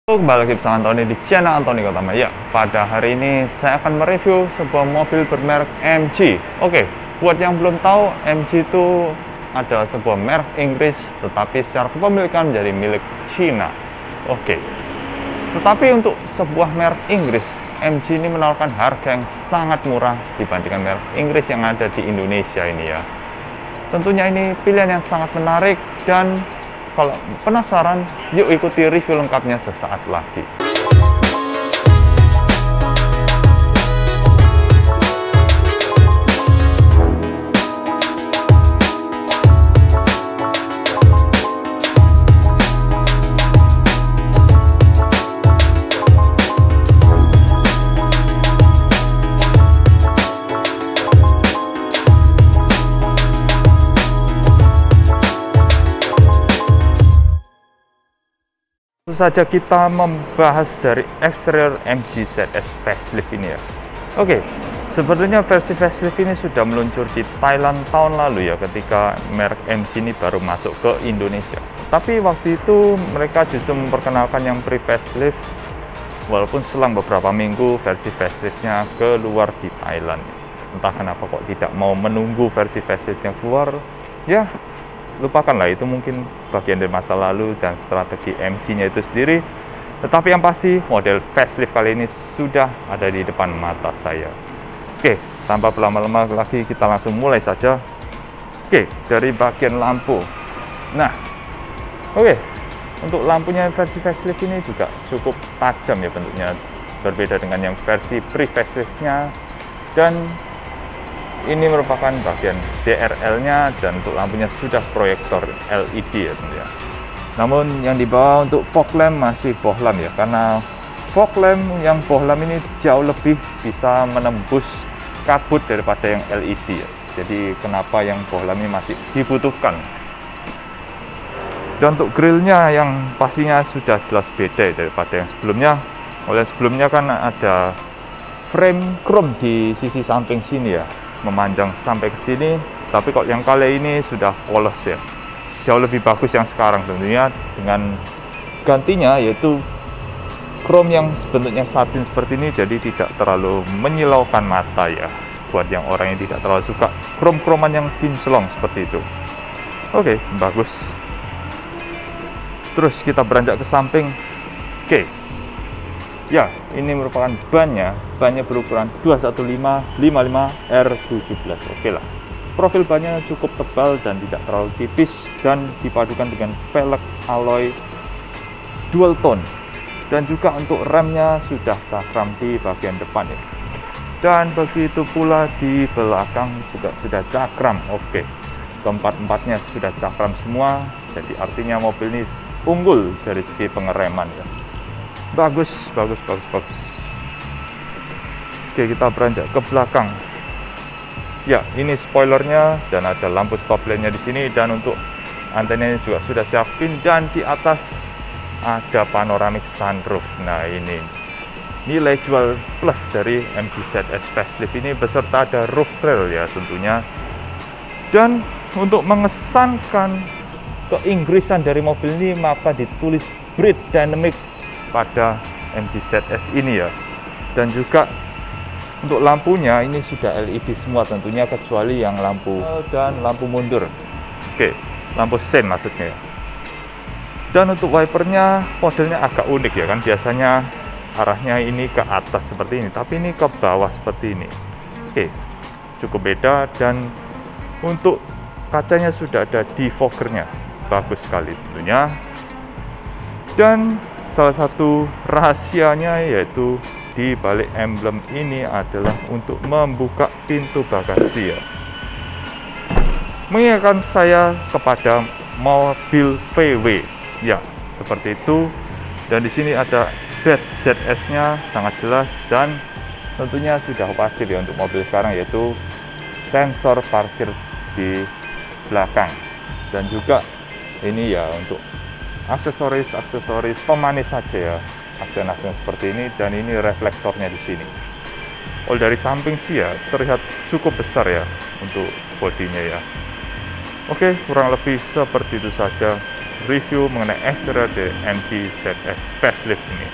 Kembali lagi bersama Antoni di channel Antoni Kotama. Ya, pada hari ini saya akan mereview sebuah mobil bermerek MG. Oke, buat yang belum tahu, MG itu adalah sebuah merek Inggris, tetapi secara kepemilikan menjadi milik Cina. Oke, tetapi untuk sebuah merek Inggris, MG ini menawarkan harga yang sangat murah dibandingkan merek Inggris yang ada di Indonesia ini ya. Tentunya ini pilihan yang sangat menarik, dan kalau penasaran, yuk ikuti review lengkapnya sesaat lagi. Langsung saja kita membahas dari eksterior MG ZS facelift ini ya. Oke, sepertinya versi facelift ini sudah meluncur di Thailand tahun lalu ya, ketika merek MG ini baru masuk ke Indonesia. Tapi waktu itu mereka justru memperkenalkan yang pre-facelift, walaupun selang beberapa minggu versi faceliftnya keluar di Thailand. Entah kenapa kok tidak mau menunggu versi faceliftnya keluar, ya lupakanlah, itu mungkin bagian dari masa lalu dan strategi MG-nya itu sendiri. Tetapi yang pasti, model facelift kali ini sudah ada di depan mata saya. Oke, tanpa berlama-lama lagi, kita langsung mulai saja. Oke, dari bagian lampu. Nah, oke, untuk lampunya versi facelift ini juga cukup tajam ya bentuknya, berbeda dengan yang versi pre-faceliftnya. Dan ini merupakan bagian DRL-nya, dan untuk lampunya sudah proyektor LED ya tentunya. Namun yang di bawah untuk fog lamp masih bohlam ya, karena fog lamp yang bohlam ini jauh lebih bisa menembus kabut daripada yang LED ya. Jadi kenapa yang bohlam ini masih dibutuhkan. Dan untuk grillnya yang pastinya sudah jelas beda daripada yang sebelumnya. Oleh sebelumnya kan ada frame chrome di sisi samping sini ya, memanjang sampai ke sini, tapi kok yang kali ini sudah polos ya, jauh lebih bagus yang sekarang tentunya, dengan gantinya yaitu chrome yang bentuknya satin seperti ini, jadi tidak terlalu menyilaukan mata ya, buat yang orang yang tidak terlalu suka chrome-chroman yang kinclong seperti itu. Oke, bagus. Terus kita beranjak ke samping. Oke, ya, ini merupakan bannya berukuran 215/55 R17. Oke lah, profil bannya cukup tebal dan tidak terlalu tipis, dan dipadukan dengan velg alloy dual tone. Dan juga untuk remnya sudah cakram di bagian depan ya, dan begitu pula di belakang juga sudah cakram. Oke, keempat-empatnya sudah cakram semua, jadi artinya mobil ini unggul dari segi pengereman ya. Bagus. Oke, kita beranjak ke belakang. Ya, ini spoilernya, dan ada lampu stop lamp-nya di sini, dan untuk antenanya juga sudah siapin, dan di atas ada panoramic sunroof. Nah, ini nilai jual plus dari MG ZS facelift ini, beserta ada roof rail ya tentunya. Dan untuk mengesankan keinggrisan dari mobil ini, maka ditulis Breed Dynamic pada MG ZS ini ya. Dan juga untuk lampunya ini sudah LED semua tentunya, kecuali yang lampu dan lampu mundur. Oke, lampu sen maksudnya ya. Dan untuk wipernya modelnya agak unik ya, kan biasanya arahnya ini ke atas seperti ini, tapi ini ke bawah seperti ini. Oke, cukup beda. Dan untuk kacanya sudah ada defoggernya, bagus sekali tentunya. Dan salah satu rahasianya yaitu di balik emblem ini adalah untuk membuka pintu bagasi ya, mengingatkan saya kepada mobil VW ya, seperti itu. Dan di sini ada badge ZS-nya sangat jelas, dan tentunya sudah wajib ya untuk mobil sekarang, yaitu sensor parkir di belakang. Dan juga ini ya untuk aksesoris pemanis saja ya, aksen-aksen seperti ini. Dan ini reflektornya di sini. Oh, dari samping sih ya terlihat cukup besar ya untuk bodinya ya. Oke, kurang lebih seperti itu saja review mengenai eksterior dari MG ZS facelift ini.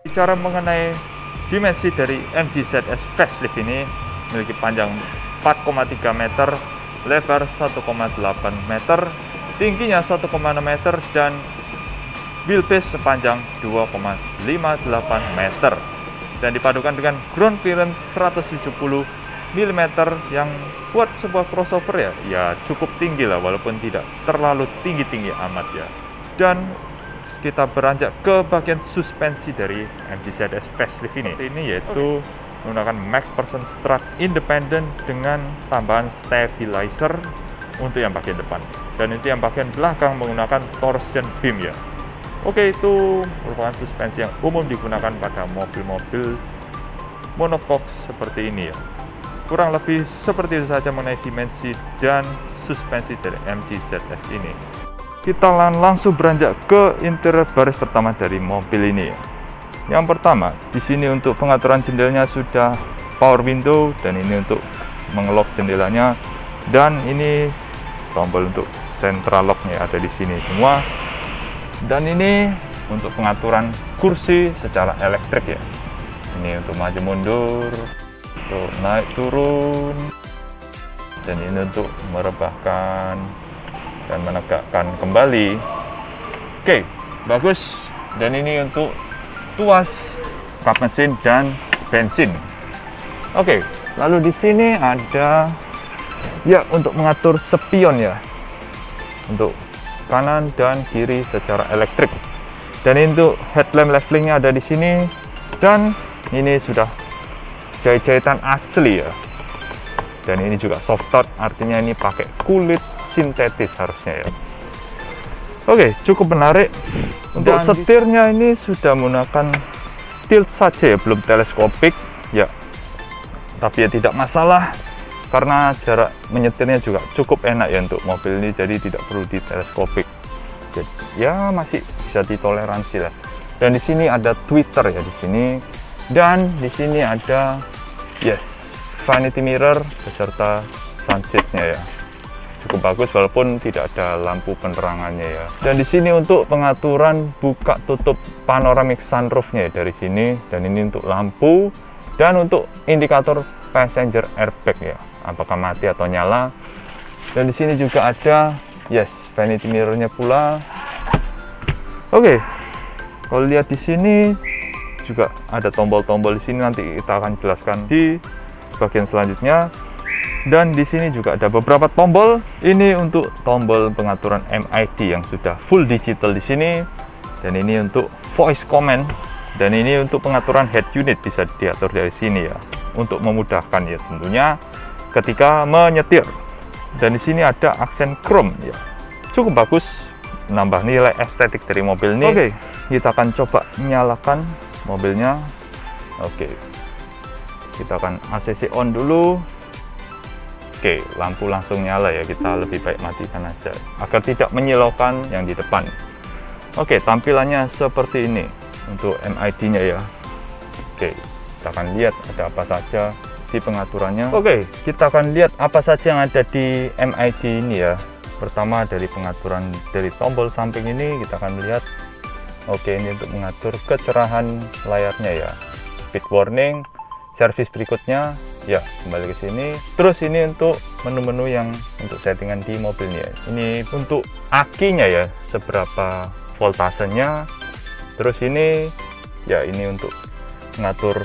Bicara mengenai dimensi dari MG ZS facelift ini, memiliki panjang 4,3 meter, lebar 1,8 meter, tingginya 1,6 meter, dan wheelbase sepanjang 2,58 meter, dan dipadukan dengan ground clearance 170 mm yang buat sebuah crossover ya cukup tinggi lah, walaupun tidak terlalu tinggi-tinggi amat ya. Dan kita beranjak ke bagian suspensi dari MG ZS facelift ini yaitu menggunakan MacPherson strut independent dengan tambahan stabilizer untuk yang bagian depan, dan itu yang bagian belakang menggunakan torsion beam ya. Oke, itu merupakan suspensi yang umum digunakan pada mobil-mobil monocoque seperti ini ya. Kurang lebih seperti itu saja mengenai dimensi dan suspensi dari MG ZS ini. Kita langsung beranjak ke interior baris pertama dari mobil ini ya. Yang pertama, di sini untuk pengaturan jendelanya sudah power window, dan ini untuk mengelok jendelanya, dan ini tombol untuk central locknya ada di sini semua. Dan ini untuk pengaturan kursi secara elektrik ya. Ini untuk maju mundur, untuk naik turun, dan ini untuk merebahkan dan menegakkan kembali. Oke, bagus. Dan ini untuk tuas kap mesin dan bensin. Oke, lalu di sini ada ya untuk mengatur spion ya, untuk kanan dan kiri secara elektrik. Dan ini untuk headlamp levelingnya ada di sini, dan ini sudah jahit-jahitan asli ya. Dan ini juga soft touch, artinya ini pakai kulit sintetis harusnya ya. Oke, cukup menarik. Untuk setirnya ini sudah menggunakan tilt saja ya, belum teleskopik ya. Tapi ya tidak masalah, karena jarak menyetirnya juga cukup enak ya untuk mobil ini, jadi tidak perlu di teleskopik. Jadi, ya masih bisa ditoleransi lah. Dan di sini ada tweeter ya di sini, dan di sini ada vanity mirror beserta sunshade-nya ya. Cukup bagus walaupun tidak ada lampu penerangannya ya. Dan di sini untuk pengaturan buka tutup panoramic sunroof-nya ya, dari sini. Dan ini untuk lampu, dan untuk indikator passenger airbag ya, apakah mati atau nyala. Dan di sini juga ada vanity mirror-nya pula. Oke, kalau lihat di sini juga ada tombol-tombol di sini, nanti kita akan jelaskan di bagian selanjutnya. Dan di sini juga ada beberapa tombol. Ini untuk tombol pengaturan MID yang sudah full digital di sini, dan ini untuk voice command, dan ini untuk pengaturan head unit bisa diatur dari sini ya, untuk memudahkan ya tentunya ketika menyetir. Dan di sini ada aksen chrome ya, cukup bagus, menambah nilai estetik dari mobil ini. Oke, kita akan coba nyalakan mobilnya. Oke, kita akan ACC on dulu. Oke, lampu langsung nyala ya, kita lebih baik matikan aja agar tidak menyilaukan yang di depan. Oke, tampilannya seperti ini untuk MID-nya ya. Oke, kita akan lihat ada apa saja di pengaturannya. Oke, kita akan lihat apa saja yang ada di MID ini ya. Pertama dari pengaturan dari tombol samping ini kita akan lihat. Oke, ini untuk mengatur kecerahan layarnya ya. Speed warning, servis berikutnya ya, kembali ke sini. Terus ini untuk menu-menu yang untuk settingan di mobilnya. Ini untuk akinya ya, seberapa voltasenya. Terus ini ya, ini untuk mengatur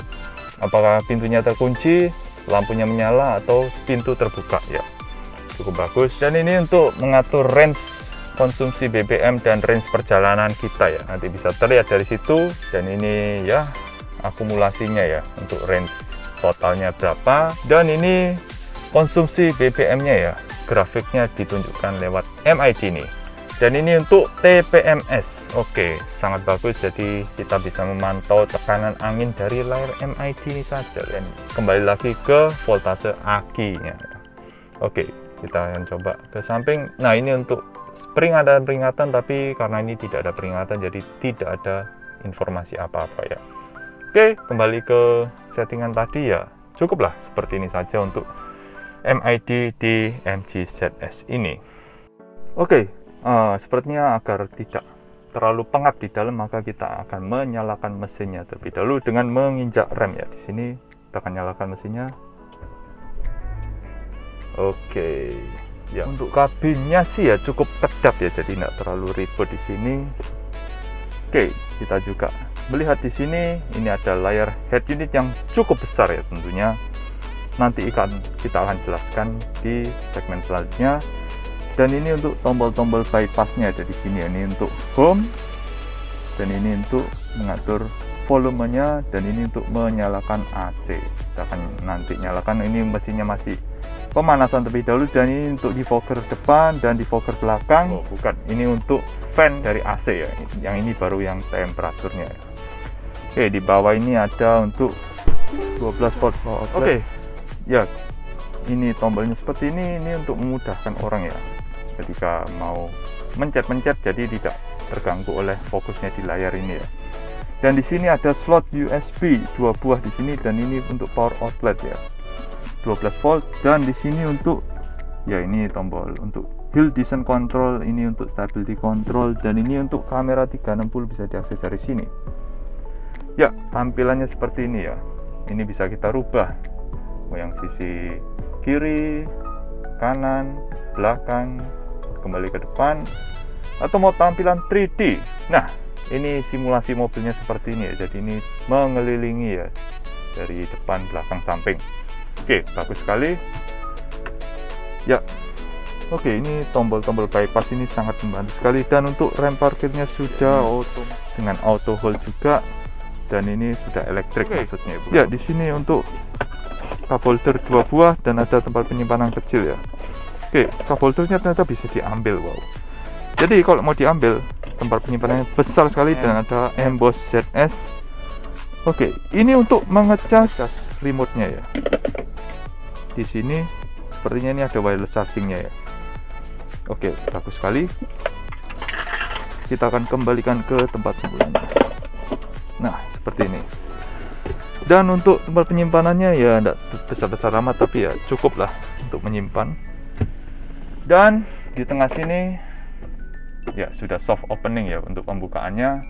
apakah pintunya terkunci, lampunya menyala, atau pintu terbuka ya. Cukup bagus. Dan ini untuk mengatur range konsumsi BBM dan range perjalanan kita ya, nanti bisa terlihat dari situ. Dan ini ya akumulasinya ya, untuk range totalnya berapa. Dan ini konsumsi BBM-nya ya, grafiknya ditunjukkan lewat MID ini. Dan ini untuk TPMS. Oke, sangat bagus, jadi kita bisa memantau tekanan angin dari layar MID ini saja. Dan kembali lagi ke voltase akinya. Oke, kita akan coba ke samping. Nah, ini untuk peringatan, tapi karena ini tidak ada peringatan, jadi tidak ada informasi apa-apa ya. Oke, kembali ke settingan tadi ya, cukuplah seperti ini saja untuk MID di MG ZS ini. Oke, Sepertinya agar tidak terlalu pengap di dalam, maka kita akan menyalakan mesinnya terlebih dahulu dengan menginjak rem ya. Di sini kita akan nyalakan mesinnya. Oke. Ya, untuk kabinnya sih ya cukup kedap ya, jadi tidak terlalu ribet di sini. Oke, kita juga melihat di sini ini ada layar head unit yang cukup besar ya tentunya. Nanti kita akan jelaskan di segmen selanjutnya. Dan ini untuk tombol-tombol bypassnya ada di sini. Ini untuk home, dan ini untuk mengatur volumenya, dan ini untuk menyalakan AC. Kita akan nanti nyalakan. Ini mesinnya masih pemanasan terlebih dahulu, dan ini untuk defogger depan dan defogger belakang. Bukan, ini untuk fan dari AC ya. Yang ini baru yang temperaturnya ya. Oke, di bawah ini ada untuk 12 volt power outlet. Oke. Ya, ini tombolnya seperti ini untuk memudahkan orang ya ketika mau mencet-mencet, jadi tidak terganggu oleh fokusnya di layar ini ya. Dan di sini ada slot USB 2 buah di sini, dan ini untuk power outlet ya, 12 volt. Dan di sini untuk ya ini tombol untuk hill descent control, ini untuk stability control, dan ini untuk kamera 360 bisa diakses dari sini. Ya, tampilannya seperti ini ya. Ini bisa kita rubah mau yang sisi kiri, kanan, belakang, kembali ke depan, atau mau tampilan 3D. Nah, ini simulasi mobilnya seperti ini ya. Jadi ini mengelilingi ya dari depan, belakang, samping. Oke, bagus sekali. Ya. Oke, ini tombol-tombol bypass ini sangat membantu sekali, dan untuk rem parkirnya sudah auto dengan auto hold juga, dan ini sudah elektrik maksudnya Ibu. Ya, di sini untuk cup holder 2 buah, dan ada tempat penyimpanan kecil ya. Oke, cup holdernya ternyata bisa diambil, wow. Jadi kalau mau diambil, tempat penyimpanannya besar sekali, dan ada emboss ZS. Oke, ini untuk mengecas remote-nya ya. Di sini sepertinya ini ada wireless charging-nya ya. Oke, bagus sekali. Kita akan kembalikan ke tempat semulanya. Nah, seperti ini. Dan untuk tempat penyimpanannya ya tidak besar-besar amat, tapi ya cukup lah untuk menyimpan. Dan di tengah sini ya sudah soft opening ya untuk pembukaannya.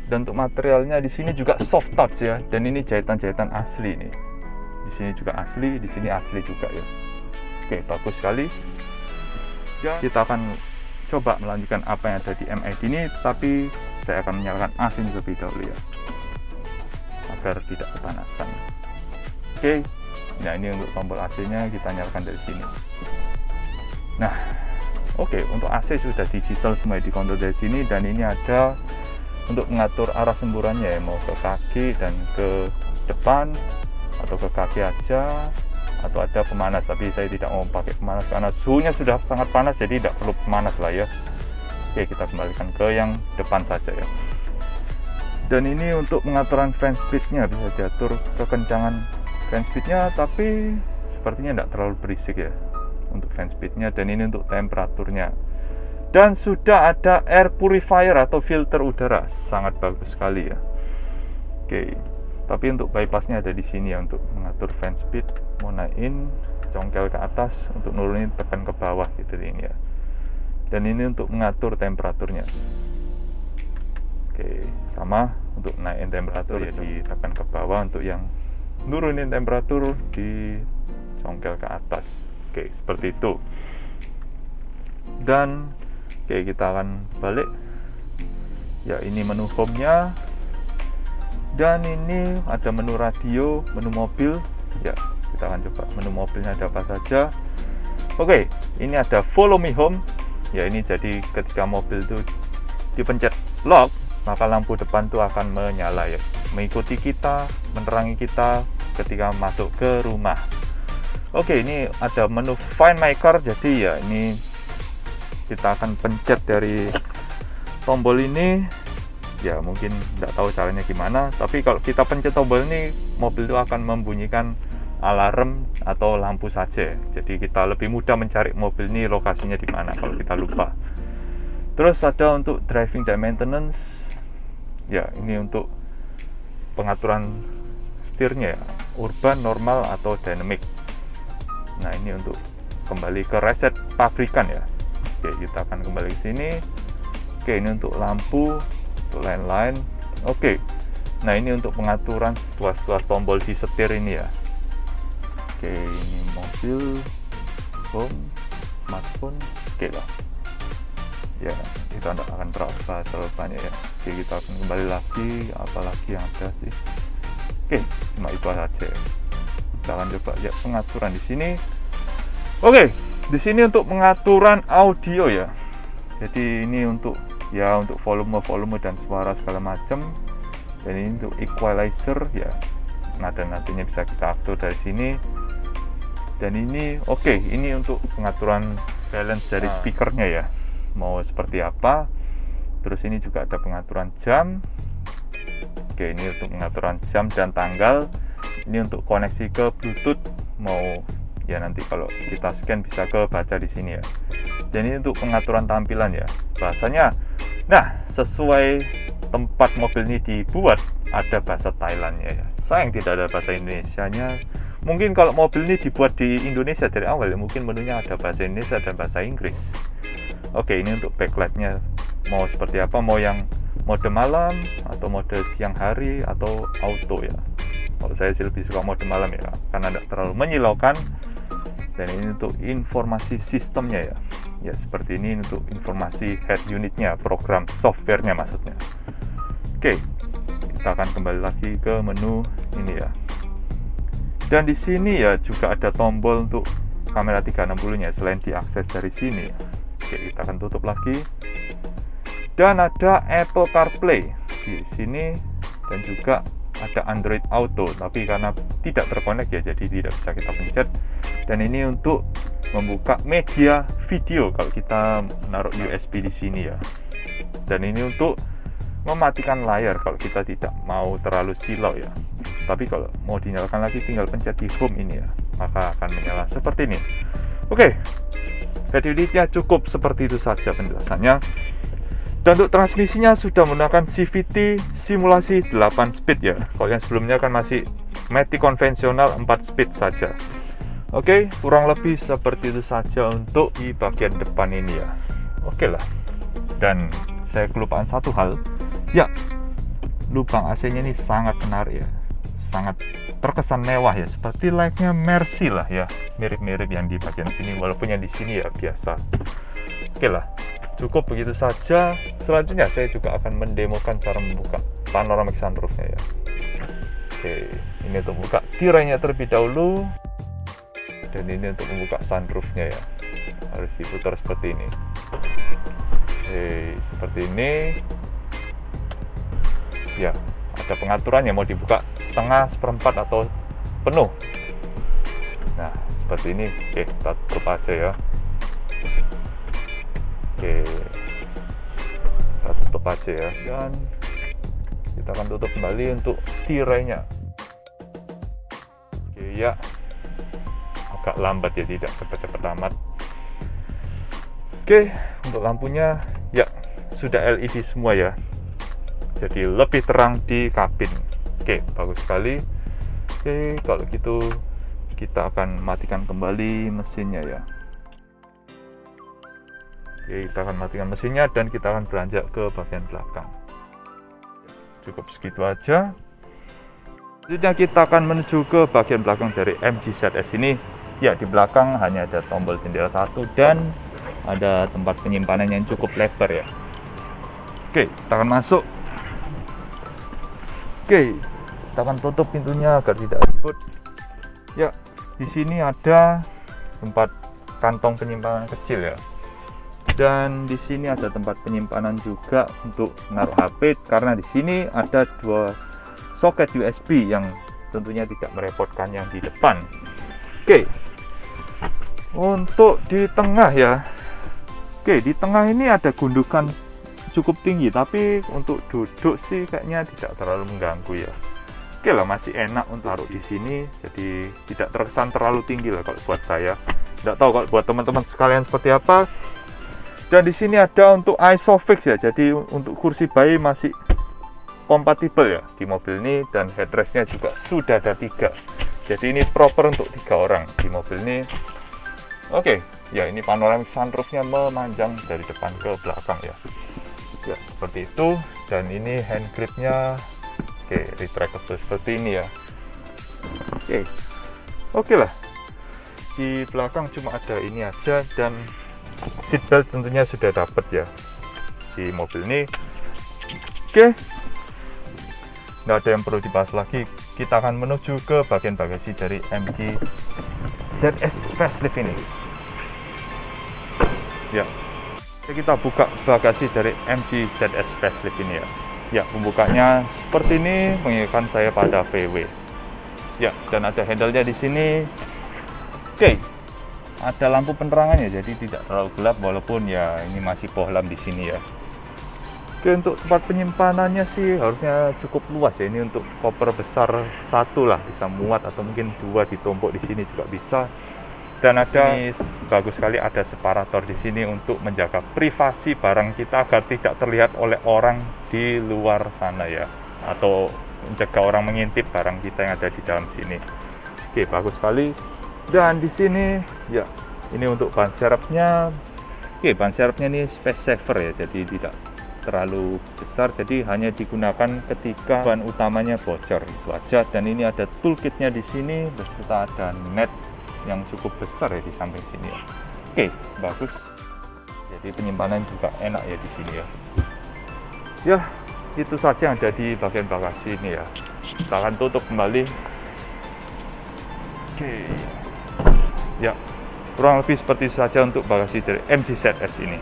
Dan untuk materialnya di sini juga soft touch ya, dan ini jahitan-jahitan asli nih. Di sini juga asli, di sini asli juga ya. Oke, bagus sekali. Ya, kita akan coba melanjutkan apa yang ada di MID ini, tapi saya akan menyalakan AC terlebih dahulu ya, agar tidak kepanasan. Oke, nah ini untuk tombol AC-nya kita nyalakan dari sini. Nah, oke, untuk AC sudah digital semua dikontrol dari sini, dan ini ada untuk mengatur arah semburannya ya, mau ke kaki dan ke depan, atau ke kaki aja, atau ada pemanas, tapi saya tidak mau pakai pemanas karena suhunya sudah sangat panas, jadi tidak perlu pemanas lah ya. Oke, kita kembalikan ke yang depan saja ya. Dan ini untuk pengaturan fan speed-nya, bisa diatur kekencangan fan speed-nya, tapi sepertinya tidak terlalu berisik ya untuk fan speed-nya. Dan ini untuk temperaturnya, dan sudah ada air purifier atau filter udara, sangat bagus sekali ya. Oke, tapi untuk bypassnya ada di sini ya, untuk mengatur fan speed, mau naikin congkel ke atas, untuk nurunin tekan ke bawah gitu ini ya. Dan ini untuk mengatur temperaturnya. Oke, sama untuk naikin temperatur ya ditekan ke bawah, untuk yang nurunin temperatur di congkel ke atas. Oke, seperti itu. Dan oke, kita akan balik ya. Ini menu home-nya, dan ini ada menu radio, menu mobil ya. Kita akan coba menu mobilnya ada apa saja. Oke, ini ada follow me home ya. Ini jadi ketika mobil itu dipencet lock, maka lampu depan tuh akan menyala ya, mengikuti kita, menerangi kita ketika masuk ke rumah. Oke, ini ada menu find my car, jadi ya ini kita akan pencet dari tombol ini ya, mungkin tidak tahu caranya gimana, tapi kalau kita pencet tombol ini, mobil itu akan membunyikan alarm atau lampu saja. Jadi kita lebih mudah mencari mobil ini lokasinya di mana kalau kita lupa. Terus ada untuk driving dan maintenance ya, ini untuk pengaturan setirnya ya, urban, normal, atau dynamic. Nah, ini untuk kembali ke reset pabrikan ya. Oke, kita akan kembali ke sini. Oke, ini untuk lampu, untuk lain-lain. Oke, nah ini untuk pengaturan setelah tombol di setir ini ya. Oke, ini mobil, home, smartphone. Oke lah. Ya, kita tidak akan terlalu banyak ya. Oke, kita akan kembali lagi. Apalagi yang ada sih? Oke, cuma itu saja. Kita akan coba lihat pengaturan di sini. Oke, di sini untuk pengaturan audio ya. Jadi ini untuk volume dan suara segala macam. Dan ini untuk equalizer ya. Nada-nadanya bisa kita atur dari sini. Dan ini ini untuk pengaturan balance dari speakernya ya. Mau seperti apa. Terus ini juga ada pengaturan jam. Oke, ini untuk pengaturan jam dan tanggal. Ini untuk koneksi ke Bluetooth. Mau ya nanti kalau kita scan bisa ke baca di sini ya. Dan ini untuk pengaturan tampilan ya. Bahasanya, nah sesuai tempat mobil ini dibuat ada bahasa Thailandnya ya. Sayang tidak ada bahasa Indonesianya. Mungkin kalau mobil ini dibuat di Indonesia dari awal ya, mungkin menunya ada bahasa Indonesia dan bahasa Inggris. Oke, ini untuk backlightnya mau seperti apa, mau yang mode malam atau mode siang hari atau auto ya. Kalau saya sih lebih suka mode malam ya, karena tidak terlalu menyilaukan. Dan ini untuk informasi sistemnya ya. Ya seperti ini untuk informasi head unitnya, program softwarenya maksudnya. Oke, kita akan kembali lagi ke menu ini ya. Dan di sini ya juga ada tombol untuk kamera 360-nya selain diakses dari sini. Oke, kita akan tutup lagi. Dan ada Apple CarPlay di sini dan juga ada Android Auto, tapi karena tidak terkonek ya jadi tidak bisa kita pencet. Dan ini untuk membuka media video kalau kita menaruh USB di sini ya. Dan ini untuk mematikan layar kalau kita tidak mau terlalu silau ya. Tapi kalau mau dinyalakan lagi tinggal pencet di home ini ya, maka akan menyala seperti ini. Oke, head unitnya cukup seperti itu saja penjelasannya. Dan untuk transmisinya sudah menggunakan CVT simulasi 8 speed ya. Kalau yang sebelumnya kan masih Matic konvensional 4 speed saja. Oke, kurang lebih seperti itu saja untuk di bagian depan ini ya. Oke lah. Dan saya kelupaan satu hal. Ya, lubang AC-nya ini sangat menarik ya. Sangat terkesan mewah ya, seperti layaknya Mercy lah ya. Mirip-mirip yang di bagian sini, walaupun yang di sini ya biasa. Oke lah. Cukup begitu saja. Selanjutnya saya juga akan mendemokan cara membuka panoramic sunroofnya ya. Oke, ini untuk buka tirainya terlebih dahulu. Dan ini untuk membuka sunroofnya ya. Harus diputar seperti ini. Oke, seperti ini. Ya, ada pengaturannya mau dibuka setengah, seperempat atau penuh. Nah, seperti ini. Oke, kita tutup aja ya. Oke, kita tutup aja ya, dan kita akan tutup kembali untuk tirainya. Oke ya, agak lambat ya, tidak cepat-cepat amat. Oke, untuk lampunya ya sudah LED semua ya, jadi lebih terang di kabin. Oke, bagus sekali. Oke, kalau gitu kita akan matikan kembali mesinnya ya. Oke, kita akan matikan mesinnya dan kita akan beranjak ke bagian belakang. Cukup segitu aja. Selanjutnya kita akan menuju ke bagian belakang dari MG ZS ini. Ya, di belakang hanya ada tombol jendela satu dan ada tempat penyimpanan yang cukup lebar ya. Oke, kita akan masuk. Oke, kita akan tutup pintunya agar tidak ribut. Ya, di sini ada tempat kantong penyimpanan kecil ya. Dan di sini ada tempat penyimpanan juga untuk menaruh HP, karena di sini ada dua soket USB yang tentunya tidak merepotkan yang di depan. Oke, untuk di tengah ya. Oke, di tengah ini ada gundukan cukup tinggi, tapi untuk duduk sih kayaknya tidak terlalu mengganggu ya. Oke lah, masih enak untuk taruh di sini, jadi tidak terkesan terlalu tinggi lah kalau buat saya. Tidak tahu kalau buat teman-teman sekalian seperti apa. Dan di sini ada untuk Isofix ya, jadi untuk kursi bayi masih kompatibel ya di mobil ini, dan headrestnya juga sudah ada 3. Jadi ini proper untuk 3 orang di mobil ini. Oke, Ya, ini panoramic sunroofnya memanjang dari depan ke belakang ya. Ya, seperti itu. Dan ini hand gripnya retractable seperti ini ya. Oke lah. Di belakang cuma ada ini aja, dan seatbelt tentunya sudah dapat ya di mobil ini. Nggak ada yang perlu dibahas lagi. Kita akan menuju ke bagian bagasi dari MG ZS Facelift ini. Ya, kita buka bagasi dari MG ZS Facelift ini ya. Ya, pembukanya seperti ini, mengingatkan saya pada VW. Ya, dan ada handle-nya di sini. Ada lampu penerangannya, jadi tidak terlalu gelap walaupun ya ini masih bohlam di sini ya. Untuk tempat penyimpanannya sih harusnya cukup luas ya. Ini untuk koper besar satu lah, bisa muat, atau mungkin dua ditumpuk di sini juga bisa. Dan ada bagus sekali, ada separator di sini untuk menjaga privasi barang kita agar tidak terlihat oleh orang di luar sana ya, atau mencegah orang mengintip barang kita yang ada di dalam sini. Bagus sekali. Dan di sini ya, ini untuk ban serepnya. Ban serepnya ini space saver ya, jadi tidak terlalu besar, jadi hanya digunakan ketika ban utamanya bocor, itu aja. Dan ini ada toolkitnya di sini beserta ada net yang cukup besar ya di samping sini ya. Bagus. Jadi penyimpanan juga enak ya di sini ya. Ya, itu saja yang ada di bagian bagasi ini ya. Kita akan tutup kembali. Ya, kurang lebih seperti itu saja untuk bagasi dari MG ZS ini.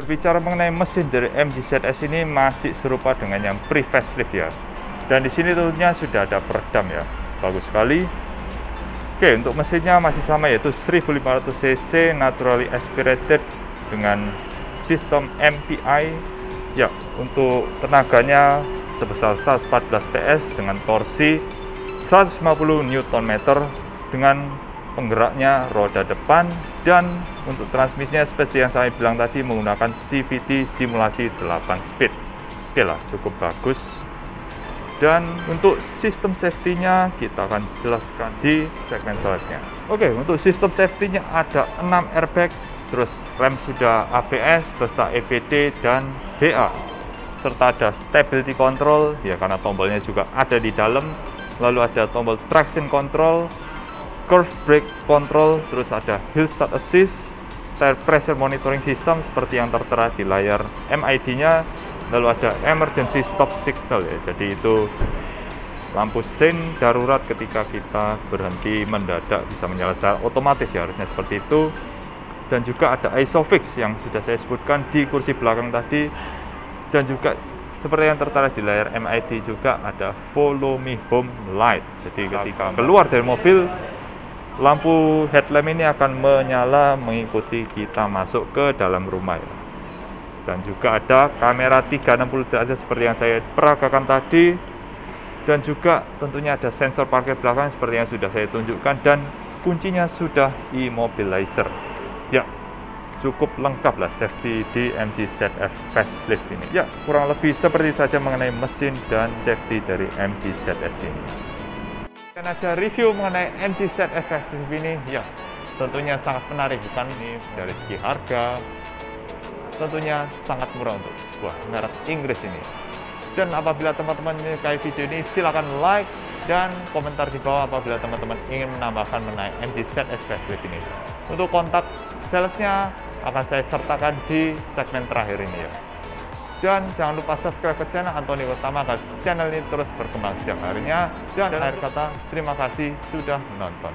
Berbicara mengenai mesin dari MG ZS ini masih serupa dengan yang pre-facelift ya. Dan di sini tentunya sudah ada peredam ya. Bagus sekali. Untuk mesinnya masih sama, yaitu 1500 cc naturally aspirated dengan sistem MPI. Ya, untuk tenaganya sebesar 114 PS dengan torsi 150 Nm dengan penggeraknya roda depan. Dan untuk transmisinya seperti yang saya bilang tadi, menggunakan CVT simulasi 8 speed. Lah, cukup bagus. Dan untuk sistem safety-nya kita akan jelaskan di segmen selanjutnya. Untuk sistem safety-nya ada 6 airbag, terus rem sudah ABS, beserta EPD dan BA, serta ada stability control ya, karena tombolnya juga ada di dalam. Lalu ada tombol traction control, curve brake control, terus ada hill start assist, tire pressure monitoring system seperti yang tertera di layar MID-nya. Lalu ada emergency stop signal ya, jadi itu lampu sein darurat ketika kita berhenti mendadak bisa menyala secara otomatis ya, harusnya seperti itu. Dan juga ada ISOFIX yang sudah saya sebutkan di kursi belakang tadi. Dan juga seperti yang tertera di layar MID juga ada follow me home light, jadi ketika keluar dari mobil lampu headlamp ini akan menyala mengikuti kita masuk ke dalam rumah ya. Dan juga ada kamera 360 derajat seperti yang saya peragakan tadi. Dan juga tentunya ada sensor parkir belakang seperti yang sudah saya tunjukkan. Dan kuncinya sudah immobilizer. Ya, cukup lengkap lah safety di MG ZS Facelift ini. Ya, kurang lebih seperti saja mengenai mesin dan safety dari MG ZS ini. Dan ada review mengenai MG ZS Facelift ini. Ya, tentunya sangat menarik, bukan ini dari segi harga. Tentunya sangat murah untuk sebuah merek Inggris ini. Dan apabila teman-teman menyukai video ini, silakan like dan komentar di bawah apabila teman-teman ingin menambahkan mengenai MG ZS Facelift ini. Untuk kontak salesnya akan saya sertakan di segmen terakhir ini ya. Dan jangan lupa subscribe ke channel Antoni Utama agar channel ini terus berkembang setiap harinya. Dan akhir kata, terima kasih sudah menonton.